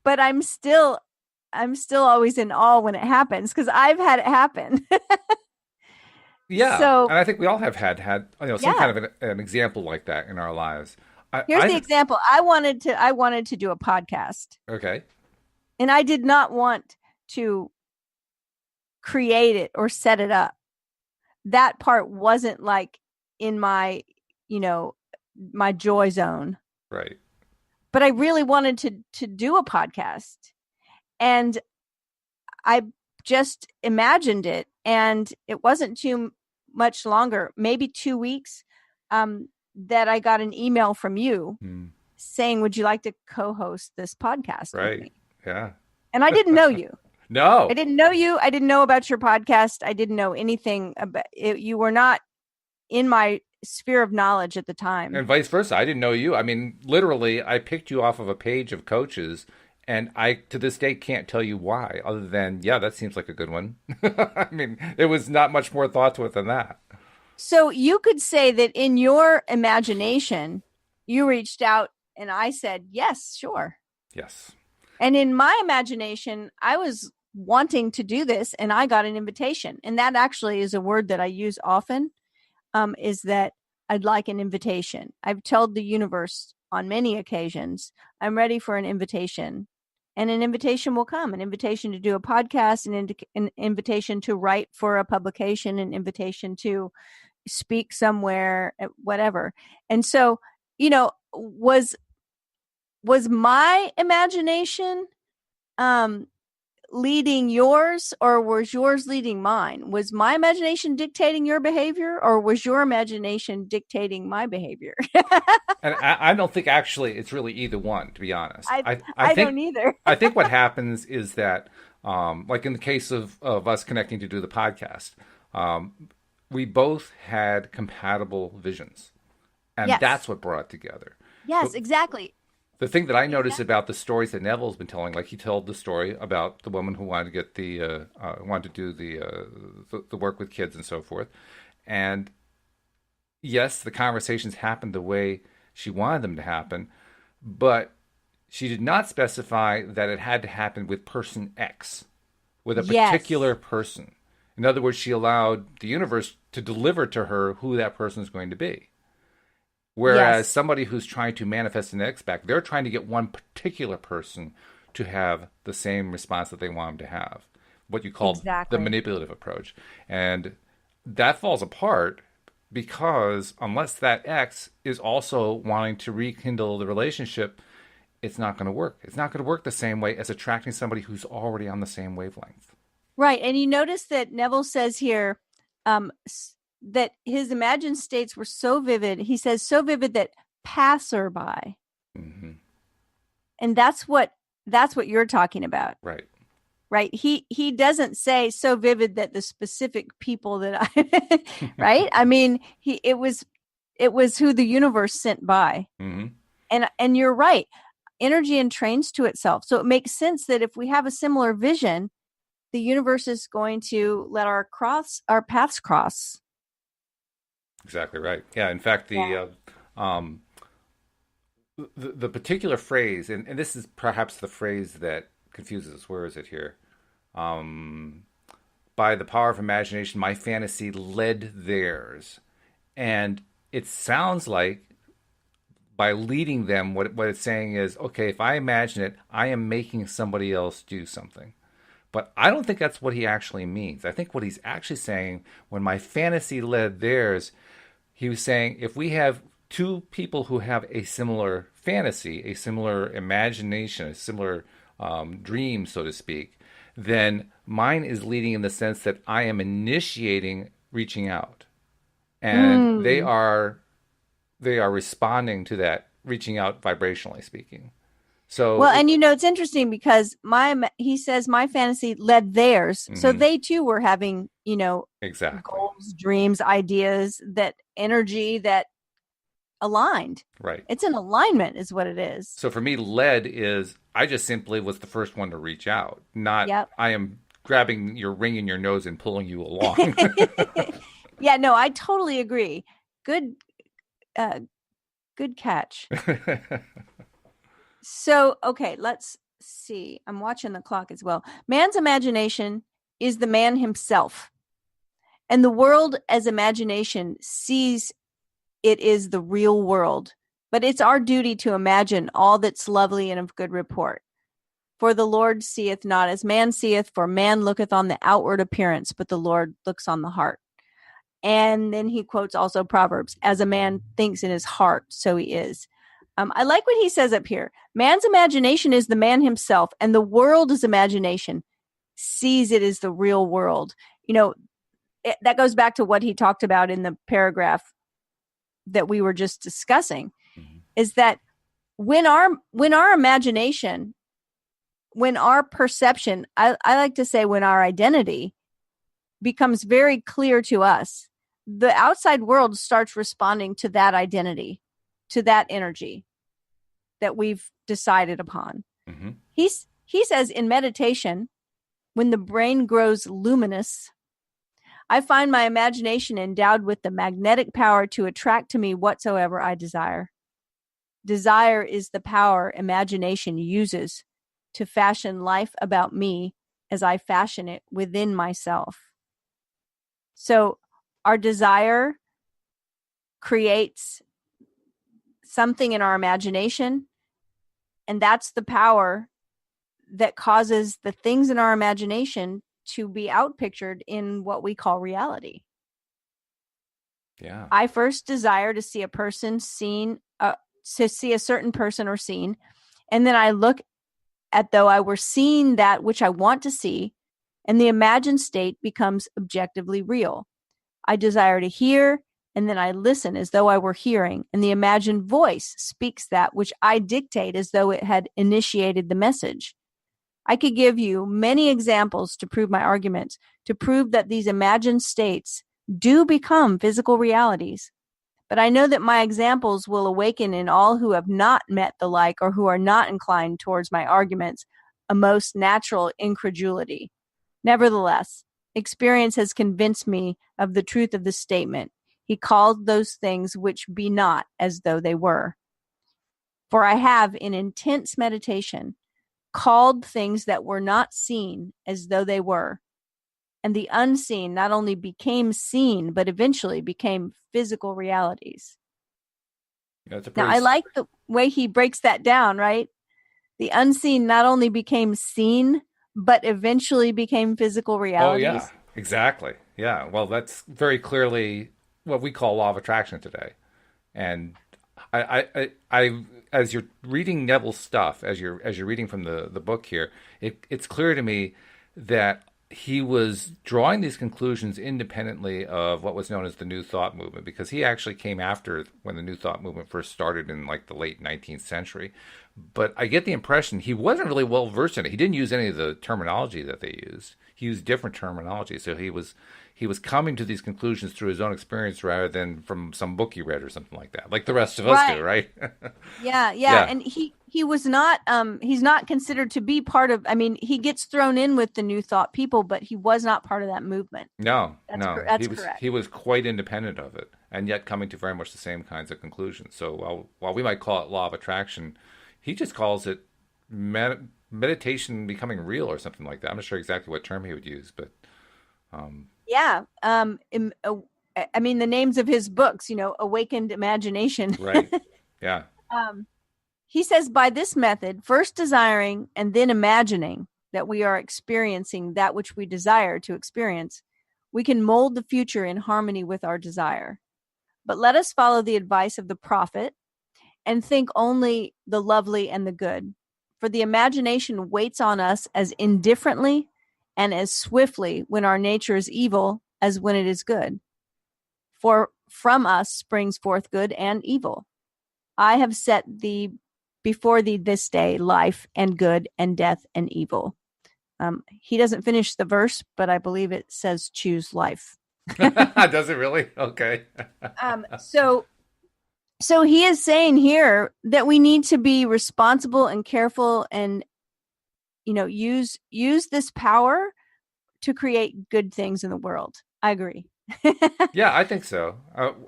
But I'm still always in awe when it happens, because I've had it happen. Yeah. So, and I think we all have had some kind of an example like that in our lives. Here's the example. I wanted to do a podcast. Okay. And I did not want to create it or set it up. That part wasn't like in my, my joy zone. Right. But I really wanted to do a podcast. And I just imagined it. And it wasn't too much longer, maybe 2 weeks, that I got an email from you saying, would you like to co-host this podcast with me? Yeah. And I didn't know you. No. I didn't know you. I didn't know about your podcast. I didn't know anything about it. You were not in my sphere of knowledge at the time. And vice versa. I didn't know you. I mean, literally, I picked you off of a page of coaches, and I, to this day, can't tell you why, other than, yeah, that seems like a good one. I mean, there was not much more thought to it than that. So you could say that in your imagination, you reached out and I said, yes, sure. Yes. And in my imagination, I was wanting to do this and I got an invitation. And that actually is a word that I use often, is that I'd like an invitation. I've told the universe on many occasions, I'm ready for an invitation. And an invitation will come, an invitation to do a podcast, an invitation to write for a publication, an invitation to speak somewhere, whatever. And so, was my imagination leading yours, or was yours leading mine? Was my imagination dictating your behavior, or was your imagination dictating my behavior? And I don't think actually it's really either one, to be honest. I think, don't either. I think what happens is that, like in the case of us connecting to do the podcast, we both had compatible visions. And that's what brought it together. Yes, but exactly. The thing that I noticed about the stories that Neville's been telling, like he told the story about the woman who wanted to get wanted to do the work with kids and so forth. And yes, the conversations happened the way she wanted them to happen, but she did not specify that it had to happen with person X, with a particular person. In other words, she allowed the universe to deliver to her who that person is going to be. Whereas somebody who's trying to manifest an X back, they're trying to get one particular person to have the same response that they want them to have. What you call the manipulative approach. And that falls apart because unless that X is also wanting to rekindle the relationship, it's not going to work. It's not going to work the same way as attracting somebody who's already on the same wavelength. Right. And you notice that Neville says here that his imagined states were so vivid. He says so vivid that passerby. Mm-hmm. And that's what you're talking about. Right. right? He doesn't say so vivid that the specific people that I right? I mean, it was who the universe sent by. Mm-hmm. And you're right. Energy entrains to itself. So it makes sense that if we have a similar vision, the universe is going to let our paths cross. Exactly right. Yeah. In fact, the particular phrase, and this is perhaps the phrase that confuses us. Where is it here? Um, by the power of imagination, my fantasy led theirs. And it sounds like by leading them, what it's saying is, okay, if I imagine it, I am making somebody else do something. But I don't think that's what he actually means. I think what he's actually saying, when my fantasy led theirs, he was saying if we have two people who have a similar fantasy, a similar imagination, a similar dream, so to speak, then mine is leading in the sense that I am initiating reaching out, and they are responding to that reaching out vibrationally speaking. So well, and it's interesting because he says my fantasy led theirs, so they too were having exactly goals, dreams, ideas, that energy that aligned. Right. It's an alignment, is what it is. So for me, led is I just simply was the first one to reach out, not I am grabbing your ring in your nose and pulling you along. Yeah, no, I totally agree. Good catch. So, okay, let's see. I'm watching the clock as well. Man's imagination is the man himself. And the world as imagination sees it is the real world. But it's our duty to imagine all that's lovely and of good report. For the Lord seeth not as man seeth, for man looketh on the outward appearance, but the Lord looks on the heart. And then he quotes also Proverbs, as a man thinks in his heart, so he is. I like what he says up here. Man's imagination is the man himself, and the world's imagination sees it as the real world. That goes back to what he talked about in the paragraph that we were just discussing, is that when our imagination, when our perception, I like to say when our identity becomes very clear to us, the outside world starts responding to that identity, to that energy that we've decided upon. Mm-hmm. He says in meditation, when the brain grows luminous, I find my imagination endowed with the magnetic power to attract to me whatsoever I desire. Desire is the power imagination uses to fashion life about me as I fashion it within myself. So our desire creates something in our imagination, and that's the power that causes the things in our imagination to be outpictured in what we call reality. Yeah. I first desire to see a person seen, to see a certain person or scene, and then I look at though I were seeing that which I want to see, and the imagined state becomes objectively real. I desire to hear, and then I listen as though I were hearing, and the imagined voice speaks that which I dictate as though it had initiated the message. I could give you many examples to prove my arguments, to prove that these imagined states do become physical realities. But I know that my examples will awaken in all who have not met the like or who are not inclined towards my arguments a most natural incredulity. Nevertheless, experience has convinced me of the truth of the statement. He called those things which be not as though they were. For I have, in intense meditation, called things that were not seen as though they were. And the unseen not only became seen, but eventually became physical realities. Yeah, now, I like the way he breaks that down, right? The unseen not only became seen, but eventually became physical realities. Oh, yeah, exactly. Yeah, well, that's very clearly what we call law of attraction today. And I as you're reading Neville's stuff, as you're reading from the book here, it's clear to me that he was drawing these conclusions independently of what was known as the New Thought movement, because he actually came after when the New Thought movement first started in like the late 19th century. But I get the impression he wasn't really well versed in it. He didn't use any of the terminology that they used. He used different terminology. So he was coming to these conclusions through his own experience rather than from some book he read or something like that, like the rest of us do, right? Yeah. And he was not he's not considered to be part of, I mean, he gets thrown in with the New Thought people, but he was not part of that movement. No, That's correct. He was quite independent of it, and yet coming to very much the same kinds of conclusions. So while we might call it law of attraction, he just calls it meditation becoming real or something like that. I'm not sure exactly what term he would use, but I mean, the names of his books, Awakened Imagination. Right. Yeah. He says, by this method, first desiring and then imagining that we are experiencing that which we desire to experience, we can mold the future in harmony with our desire. But let us follow the advice of the prophet and think only the lovely and the good. For the imagination waits on us as indifferently and as swiftly when our nature is evil as when it is good. For from us springs forth good and evil. I have set thee before thee this day life and good and death and evil. He doesn't finish the verse, but I believe it says choose life. Does it really? Okay. So he is saying here that we need to be responsible and careful and, use this power to create good things in the world. I agree. Yeah, I think so.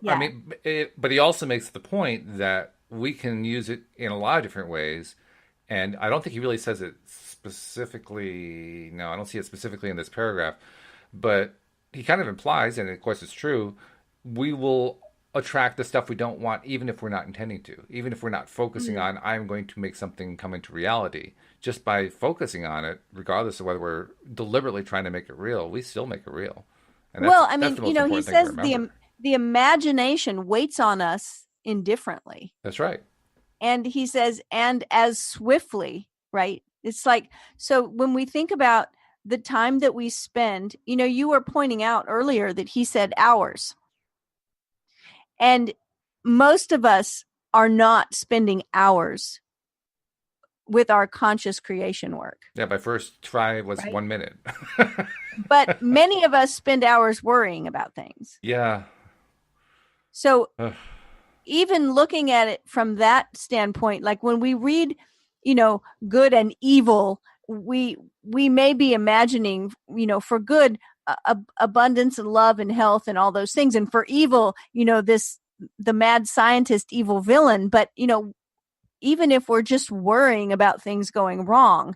Yeah. I mean, but he also makes the point that we can use it in a lot of different ways. And I don't think he really says it specifically. No, I don't see it specifically in this paragraph. But he kind of implies, and of course it's true, we will attract the stuff we don't want, even if we're not intending to, even if we're not focusing on, I'm going to make something come into reality. Just by focusing on it, regardless of whether we're deliberately trying to make it real, we still make it real. And he says the imagination waits on us indifferently. That's right. And he says, and as swiftly, right? It's like, so when we think about the time that we spend, you were pointing out earlier that he said hours. And most of us are not spending hours with our conscious creation work. Yeah, my first try was 1 minute. But many of us spend hours worrying about things. Yeah. So even looking at it from that standpoint, like when we read, good and evil, we may be imagining, for good, abundance and love and health and all those things. And for evil, the mad scientist, evil villain. But, even if we're just worrying about things going wrong,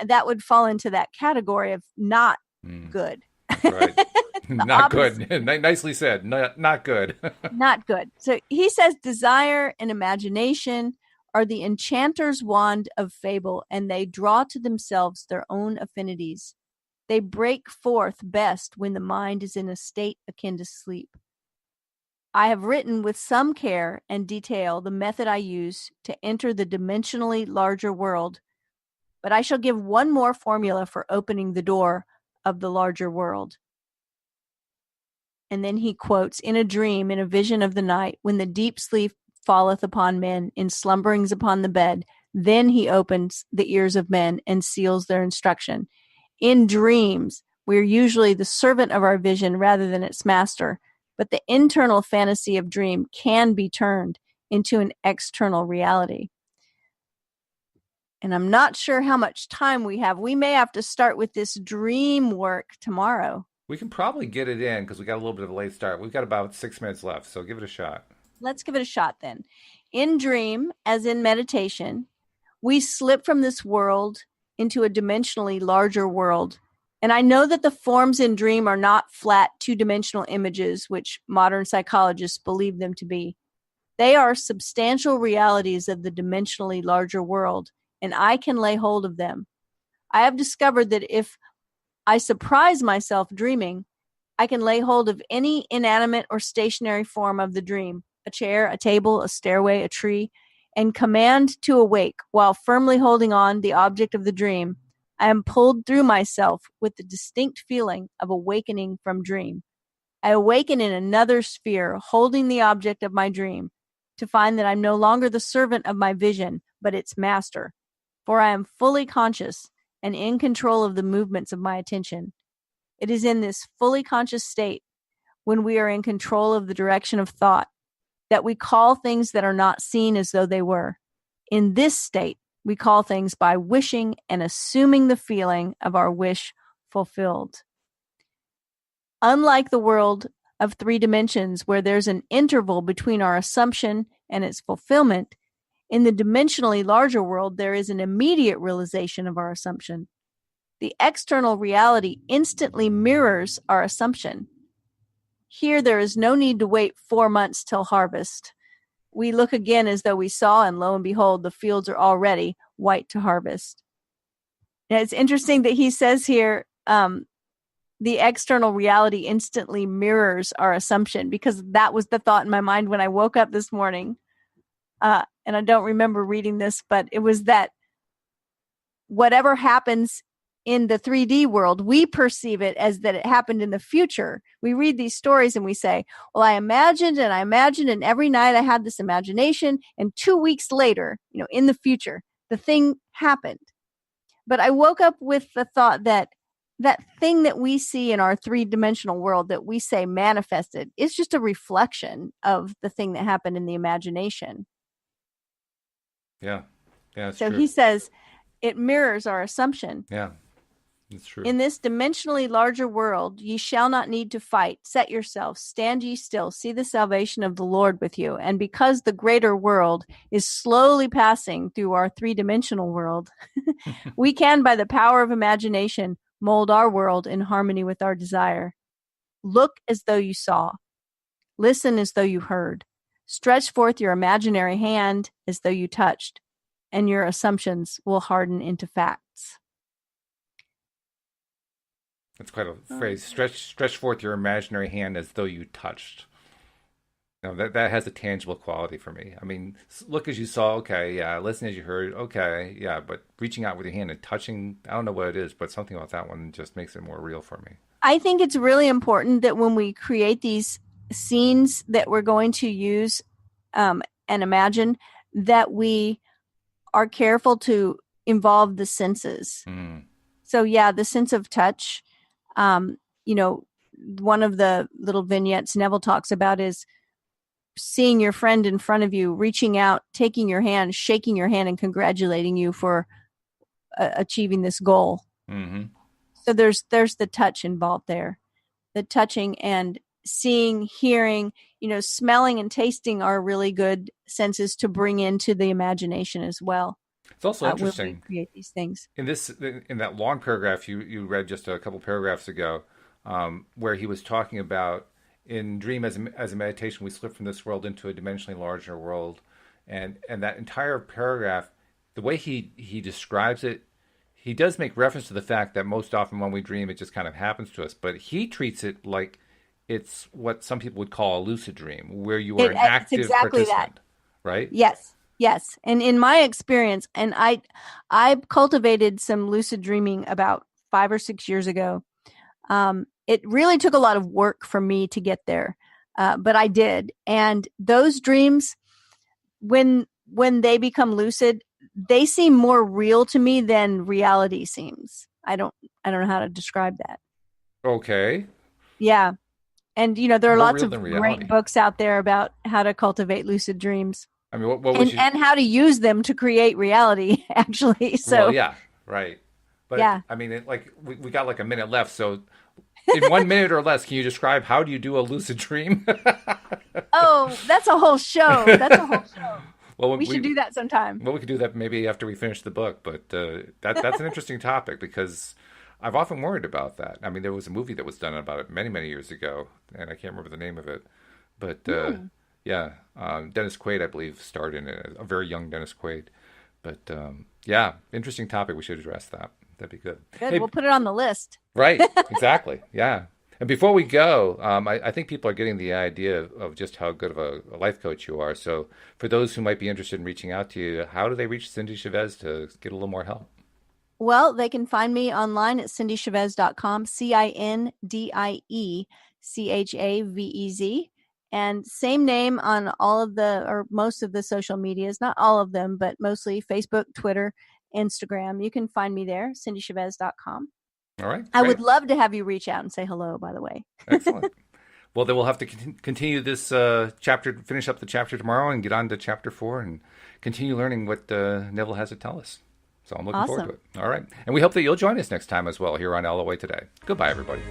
that would fall into that category of not good. Right. Not good. Nicely said. Not good. Not good. So he says desire and imagination are the enchanter's wand of fable, and they draw to themselves their own affinities. They break forth best when the mind is in a state akin to sleep. I have written with some care and detail the method I use to enter the dimensionally larger world, but I shall give one more formula for opening the door of the larger world. And then he quotes, in a dream, in a vision of the night, when the deep sleep falleth upon men, in slumberings upon the bed, then he opens the ears of men and seals their instruction. In dreams, we are usually the servant of our vision rather than its master, but the internal fantasy of dream can be turned into an external reality. And I'm not sure how much time we have. We may have to start with this dream work tomorrow. We can probably get it in because we got a little bit of a late start. We've got about 6 minutes left, so give it a shot. Let's give it a shot then. In dream, as in meditation, we slip from this world into a dimensionally larger world. And I know that the forms in dream are not flat two-dimensional images, which modern psychologists believe them to be. They are substantial realities of the dimensionally larger world, and I can lay hold of them. I have discovered that if I surprise myself dreaming, I can lay hold of any inanimate or stationary form of the dream, a chair, a table, a stairway, a tree, and command to awake while firmly holding on the object of the dream. I am pulled through myself with the distinct feeling of awakening from dream. I awaken in another sphere, holding the object of my dream, to find that I'm no longer the servant of my vision, but its master. For I am fully conscious and in control of the movements of my attention. It is in this fully conscious state, when we are in control of the direction of thought, that we call things that are not seen as though they were. In this state, we call things by wishing and assuming the feeling of our wish fulfilled. Unlike the world of 3 dimensions, where there's an interval between our assumption and its fulfillment, in the dimensionally larger world, there is an immediate realization of our assumption. The external reality instantly mirrors our assumption. Here, there is no need to wait 4 months till harvest. We look again as though we saw, and lo and behold, the fields are already white to harvest. Now, it's interesting that he says here, the external reality instantly mirrors our assumption, because that was the thought in my mind when I woke up this morning. And I don't remember reading this, but it was that whatever happens in the 3D world, we perceive it as that it happened in the future. We read these stories and we say, well, I imagined, and every night I had this imagination, and 2 weeks later, in the future, the thing happened. But I woke up with the thought that that thing that we see in our 3-dimensional world that we say manifested is just a reflection of the thing that happened in the imagination. Yeah. Yeah, that's so true. He says it mirrors our assumption. Yeah, that's true. In this dimensionally larger world, ye shall not need to fight. Set yourselves, stand ye still, see the salvation of the Lord with you. And because the greater world is slowly passing through our 3-dimensional world, we can, by the power of imagination, mold our world in harmony with our desire. Look as though you saw. Listen as though you heard. Stretch forth your imaginary hand as though you touched, and your assumptions will harden into facts. That's quite a phrase. Stretch forth your imaginary hand as though you touched. That has a tangible quality for me. I mean, look as you saw, okay, yeah. Listen as you heard, okay, yeah. But reaching out with your hand and touching, I don't know what it is, but something about that one just makes it more real for me. I think it's really important that when we create these scenes that we're going to use and imagine, that we are careful to involve the senses. Mm. So, yeah, the sense of touch. One of the little vignettes Neville talks about is seeing your friend in front of you, reaching out, taking your hand, shaking your hand, and congratulating you for achieving this goal. Mm-hmm. So there's the touch involved there. The touching and seeing, hearing, smelling and tasting are really good senses to bring into the imagination as well. It's also interesting when we create these things. In that long paragraph you read just a couple paragraphs ago, where he was talking about in dream as a meditation, we slip from this world into a dimensionally larger world, and that entire paragraph, the way he describes it, he does make reference to the fact that most often when we dream, it just kind of happens to us, but he treats it like it's what some people would call a lucid dream, where you are an active participant, right? Yes. And in my experience, and I cultivated some lucid dreaming about 5 or 6 years ago. It really took a lot of work for me to get there, but I did. And those dreams, when they become lucid, they seem more real to me than reality seems. I don't know how to describe that. Okay. Yeah. And, there are More lots of great books out there about how to cultivate lucid dreams. I mean, what would you... and how to use them to create reality, actually. So, well, yeah, right. But, yeah. I mean, we got like a minute left, so in 1 minute or less, can you describe how do you do a lucid dream? Oh, that's a whole show. Well, we should do that sometime. Well, we could do that maybe after we finish the book, but that's an interesting topic because I've often worried about that. I mean, there was a movie that was done about it many, many years ago, and I can't remember the name of it. But, yeah, Dennis Quaid, I believe, starred in it, a very young Dennis Quaid. But, yeah, interesting topic. We should address that. That'd be good. Good. Hey, we'll put it on the list. Right. Exactly. Yeah. And before we go, I think people are getting the idea of just how good of a life coach you are. So for those who might be interested in reaching out to you, how do they reach Cindie Chavez to get a little more help? Well, they can find me online at cindiechavez.com, CindieChavez. And same name on all of or most of the social medias, not all of them, but mostly Facebook, Twitter, Instagram. You can find me there, CindieChavez.com. All right. I would love to have you reach out and say hello, by the way. Excellent. Well, then we'll have to continue this chapter, finish up the chapter tomorrow and get on to chapter 4 and continue learning what Neville has to tell us. So I'm looking forward to it. All right. And we hope that you'll join us next time as well here on LOA Today. Goodbye, everybody.